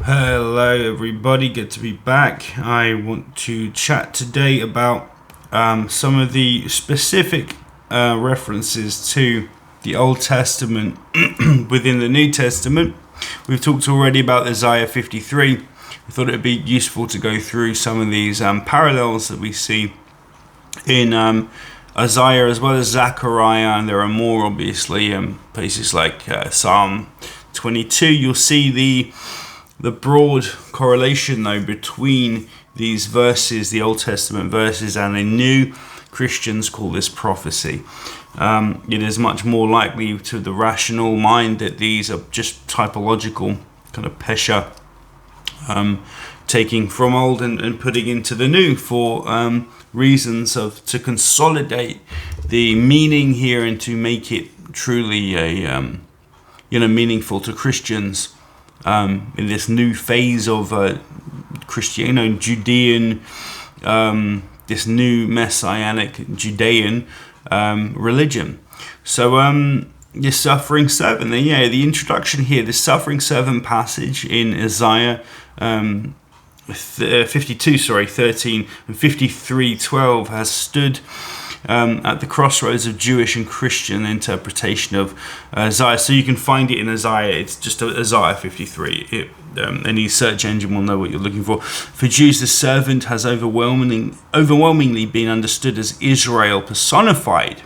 Hello everybody, good to be back. I want to chat today about some of the specific references to the Old Testament within the New Testament. We've talked already about Isaiah 53. I thought it would be useful to go through some of these parallels that we see in Isaiah as well as Zechariah, and there are more obviously places like Psalm 22. You'll see the broad correlation though between these verses, the Old Testament verses, and the New. Christians call this prophecy. It is much more likely to the rational mind that these are just typological kind of pesha, taking from old and putting into the new for reasons to consolidate the meaning here and to make it truly a meaningful to Christians in this new phase of Judean, this new messianic Judean religion. So your suffering servant, the introduction here, the suffering servant passage in Isaiah 13 and 53:12 has stood at the crossroads of Jewish and Christian interpretation of Isaiah. So you can find it in Isaiah. It's just Isaiah 53. Any search engine will know what you're looking for. For Jews, the servant has overwhelmingly been understood as Israel personified.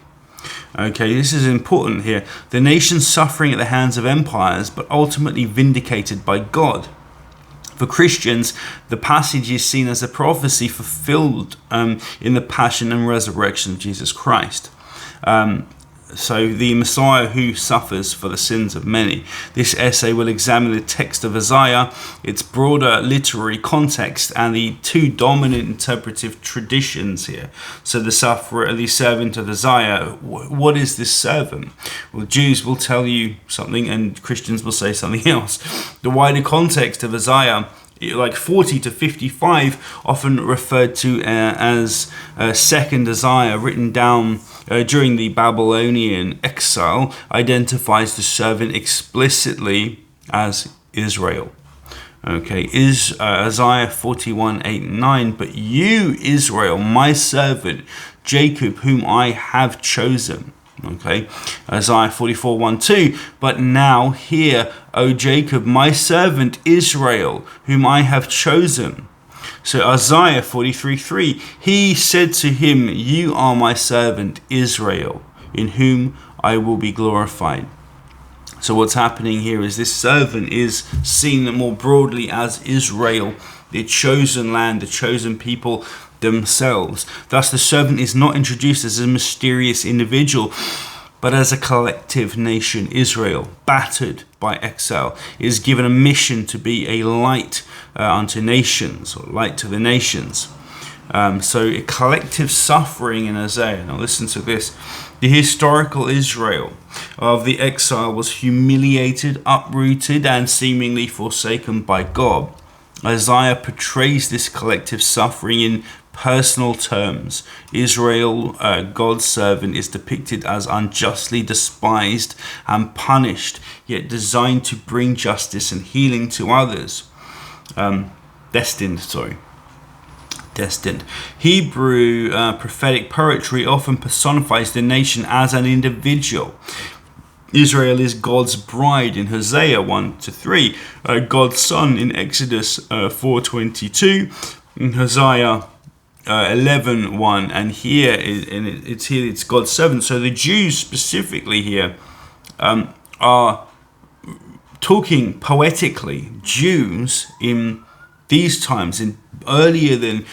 Okay, this is important here. The nation suffering at the hands of empires, but ultimately vindicated by God. For Christians, the passage is seen as a prophecy fulfilled in the passion and resurrection of Jesus Christ. So the Messiah who suffers for the sins of many. This essay will examine the text of Isaiah, its broader literary context, and the two dominant interpretive traditions here. So the servant of Isaiah, what is this servant? Well, Jews will tell you something and Christians will say something else. The wider context of Isaiah, like 40 to 55, often referred to as second Isaiah, written down during the Babylonian exile, identifies the servant explicitly as Israel. Okay, is Isaiah 41:8-9, but you, Israel, my servant, Jacob, whom I have chosen. Okay, Isaiah 44:1-2, but now hear, O Jacob, my servant Israel, whom I have chosen. So Isaiah 43:3, he said to him, you are my servant Israel, in whom I will be glorified. So what's happening here is this servant is seen more broadly as Israel, the chosen land, the chosen people themselves. Thus the servant is not introduced as a mysterious individual, but as a collective nation. Israel, battered by exile, is given a mission to be a light unto nations, or light to the nations. So a collective suffering in Isaiah. Now listen to this. The historical Israel of the exile was humiliated, uprooted, and seemingly forsaken by God. Isaiah portrays this collective suffering in personal terms. Israel, God's servant, is depicted as unjustly despised and punished, yet designed to bring justice and healing to others. Destined. Hebrew prophetic poetry often personifies the nation as an individual. Israel is God's bride in Hosea 1-3, God's son in Exodus 4:22, in Hosea 11:1, and here it's God's servant. So the Jews specifically here are talking poetically. Jews in these times, in earlier than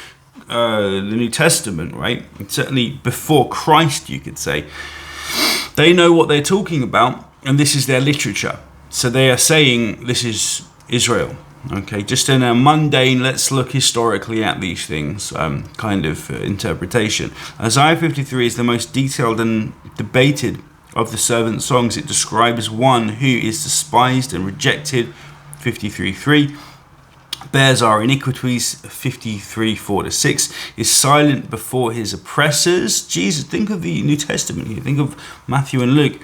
the New Testament, right? And certainly before Christ, you could say. They know what they're talking about, and this is their literature. So they are saying this is Israel. Okay, just in a mundane, let's look historically at these things kind of interpretation. Isaiah 53 is the most detailed and debated of the servant songs. It describes one who is despised and rejected, 53:3. Bears our iniquities, 53:4-6, is silent before his oppressors. Jesus, think of the New Testament here. Think of Matthew and Luke.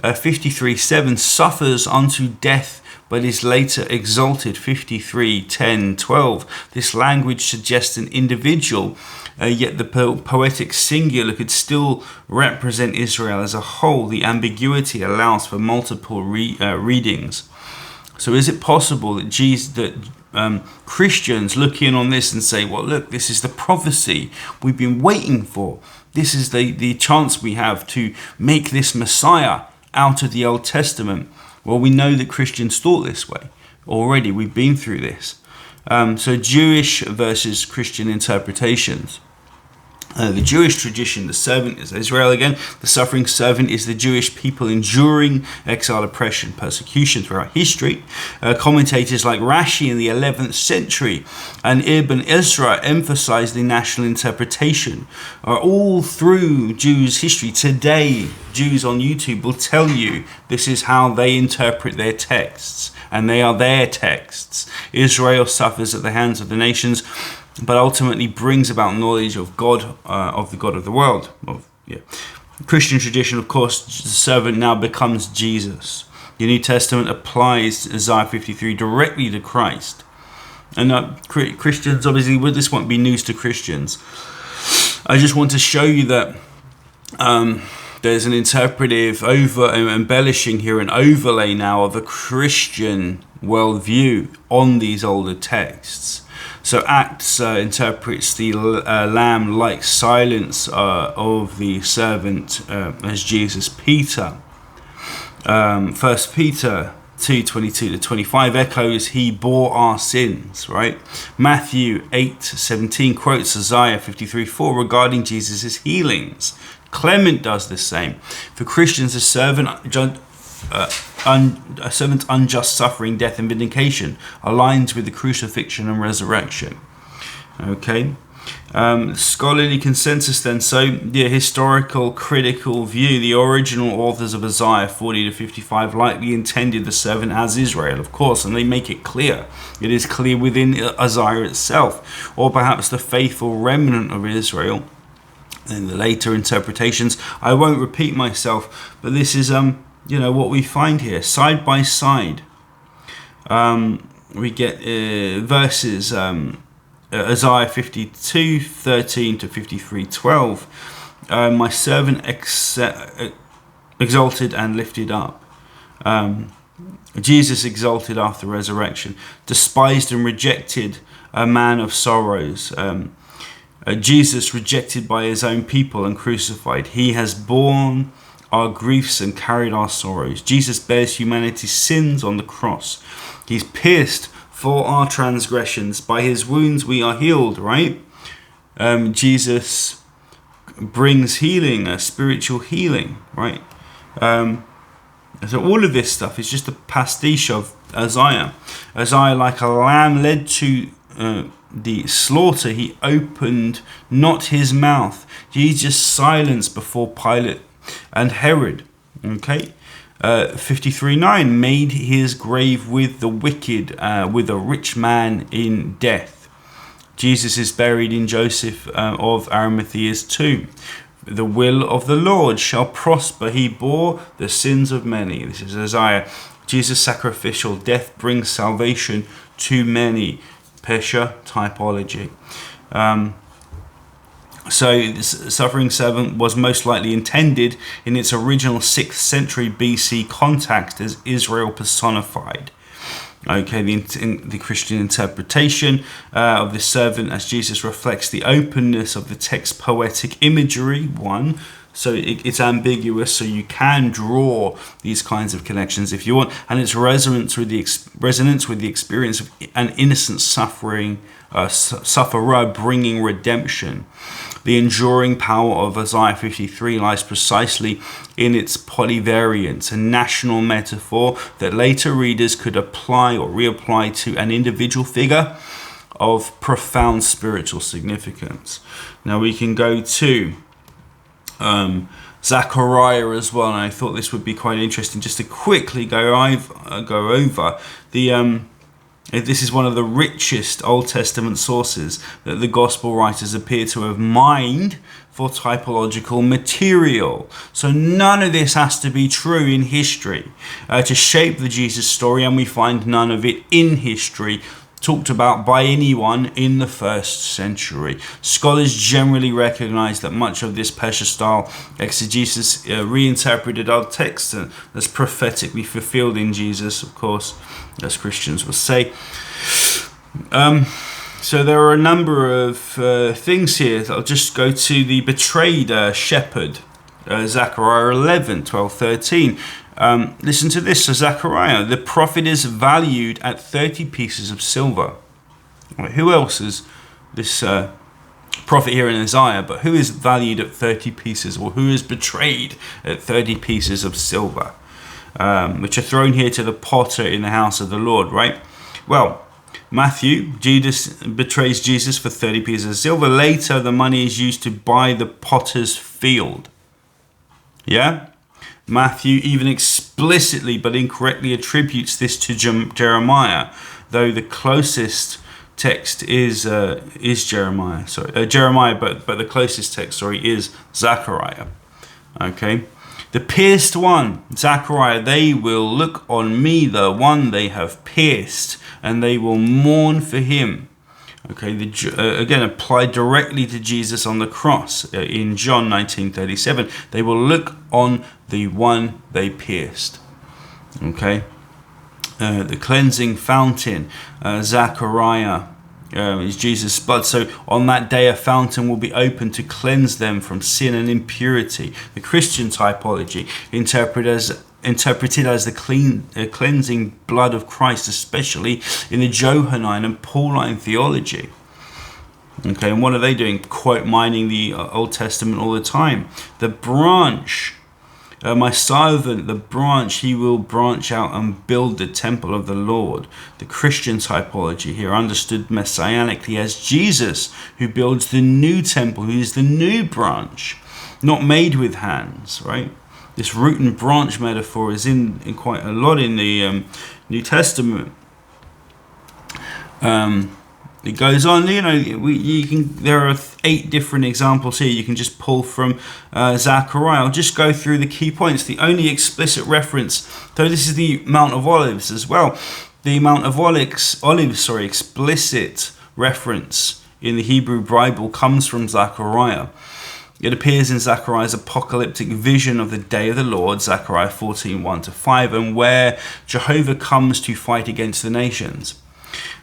53:7, suffers unto death, but is later exalted. 53, 10, 12. This language suggests an individual, yet the poetic singular could still represent Israel as a whole. The ambiguity allows for multiple readings. So is it possible that Christians look in on this and say, well, look, this is the prophecy we've been waiting for. This is the chance we have to make this Messiah out of the Old Testament. Well, we know that Christians thought this way already. We've been through this. So Jewish versus Christian interpretations. The Jewish tradition, the servant is Israel again. The suffering servant is the Jewish people enduring exile, oppression, persecution throughout history. Commentators like Rashi in the 11th century and Ibn Ezra emphasize the national interpretation. All through Jews' history today, Jews on YouTube will tell you this is how they interpret their texts, and they are their texts. Israel suffers at the hands of the nations, but ultimately brings about knowledge of God, of the God of the world. Christian tradition, of course, the servant now becomes Jesus. The New Testament applies Isaiah 53 directly to Christ. And Christians, obviously, this won't be news to Christians. I just want to show you that there's an interpretive embellishing here, an overlay now of a Christian worldview on these older texts. So Acts interprets the lamb-like silence of the servant as Jesus. Peter, 1 Peter 2:22-25 echoes, he bore our sins, right? Matthew 8:17 quotes Isaiah 53:4 regarding Jesus' healings. Clement does the same. For Christians, a servant unjust suffering, death and vindication aligns with the crucifixion and resurrection. Okay. Scholarly consensus then. So the historical critical view, the original authors of Isaiah 40-55 likely intended the servant as Israel, of course, and they make it clear. It is clear within Isaiah itself, or perhaps the faithful remnant of Israel. In the later interpretations, I won't repeat myself, but this is what we find here, side by side. We get verses Isaiah 52:13-53:12. My servant exalted and lifted up. Jesus exalted after resurrection, despised and rejected, a man of sorrows. Jesus rejected by his own people and crucified. He has borne our griefs and carried our sorrows. Jesus bears humanity's sins on the cross. He's pierced for our transgressions. By his wounds we are healed, right? Jesus brings healing, spiritual healing, right? So all of this stuff is just a pastiche of Isaiah. Isaiah, like a lamb led to the slaughter, he opened not his mouth. Jesus silenced before Pilate and Herod. Okay. 53:9 made his grave with the wicked, with a rich man in death. Jesus is buried in Joseph of Arimathea's tomb. The will of the Lord shall prosper. He bore the sins of many. This is Isaiah. Jesus' sacrificial death brings salvation to many. Pesha typology. So the suffering servant was most likely intended in its original 6th century BC context as Israel personified. Okay, the Christian interpretation of the servant as Jesus reflects the openness of the text's poetic imagery, one. So it's ambiguous, so you can draw these kinds of connections if you want, and its resonance with the experience of an innocent sufferer bringing redemption. The enduring power of Isaiah 53 lies precisely in its polyvariance, a national metaphor that later readers could apply or reapply to an individual figure of profound spiritual significance. Now we can go to Zechariah as well, and I thought this would be quite interesting just to quickly go over the This is one of the richest Old Testament sources that the Gospel writers appear to have mined for typological material. So none of this has to be true in history to shape the Jesus story, and we find none of it in history talked about by anyone in the 1st century. Scholars generally recognize that much of this Pesher-style exegesis reinterpreted our text as prophetically fulfilled in Jesus, of course, as Christians will say. So there are a number of things here. I'll just go to the betrayed shepherd, Zechariah 11, 12, 13. Listen to this. So Zechariah, the prophet is valued at 30 pieces of silver. Right, who else is this prophet here in Isaiah? But who is valued at 30 pieces, or who is betrayed at 30 pieces of silver, which are thrown here to the potter in the house of the Lord, right? Well, Matthew, Judas betrays Jesus for 30 pieces of silver. Later, the money is used to buy the potter's field. Yeah? Matthew even explicitly but incorrectly attributes this to Jeremiah, though the closest text is Jeremiah. Jeremiah, but the closest text, is Zechariah. Okay, the pierced one, Zechariah. They will look on me, the one they have pierced, and they will mourn for him. Okay, again applied directly to Jesus on the cross in John 19:37. They will look on the one they pierced. Okay, the cleansing fountain, Zechariah, is Jesus' blood. So on that day a fountain will be opened to cleanse them from sin and impurity. The Christian typology interpreted as the cleansing blood of Christ, especially in the Johannine and Pauline theology. Okay, and what are they doing? Quote mining the Old Testament all the time. The branch, my servant, the branch, he will branch out and build the temple of the Lord. The Christian typology here understood messianically as Jesus, who builds the new temple, who is the new branch, not made with hands, right? This root and branch metaphor is in quite a lot in the New Testament. It goes on, there are 8 different examples here you can just pull from Zechariah. I'll just go through the key points. The only explicit reference, though this is the Mount of Olives as well, the Mount of Olives, explicit reference in the Hebrew Bible comes from Zechariah. It appears in Zechariah's apocalyptic vision of the day of the Lord, Zechariah 14, 1-5, and where Jehovah comes to fight against the nations.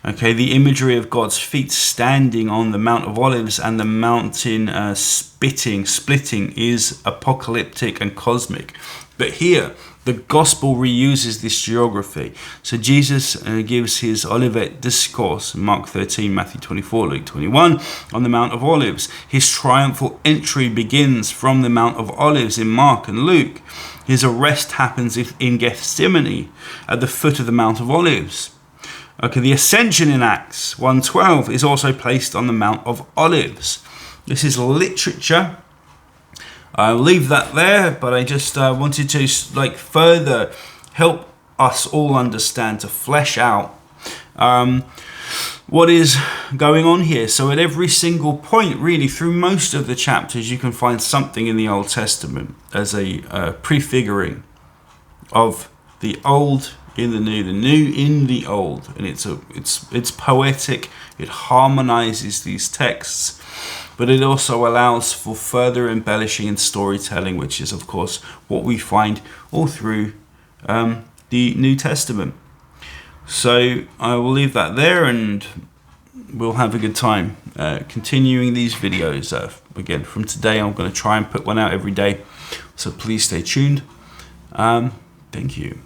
Okay, the imagery of God's feet standing on the Mount of Olives and the mountain splitting is apocalyptic and cosmic. But here, the gospel reuses this geography. So Jesus gives his Olivet discourse, Mark 13, Matthew 24, Luke 21, on the Mount of Olives. His triumphal entry begins from the Mount of Olives in Mark and Luke. His arrest happens in Gethsemane at the foot of the Mount of Olives. Okay, the ascension in Acts 1:12 is also placed on the Mount of Olives. This is literature. I'll leave that there, but I just wanted to further help us all understand, to flesh out what is going on here. So at every single point, really, through most of the chapters, you can find something in the Old Testament as a prefiguring of the old in the new in the old, and it's poetic. It harmonizes these texts, but it also allows for further embellishing and storytelling, which is of course what we find all through the New Testament. So I will leave that there, and we'll have a good time continuing these videos. Again, from today I'm going to try and put one out every day, so please stay tuned. Thank you.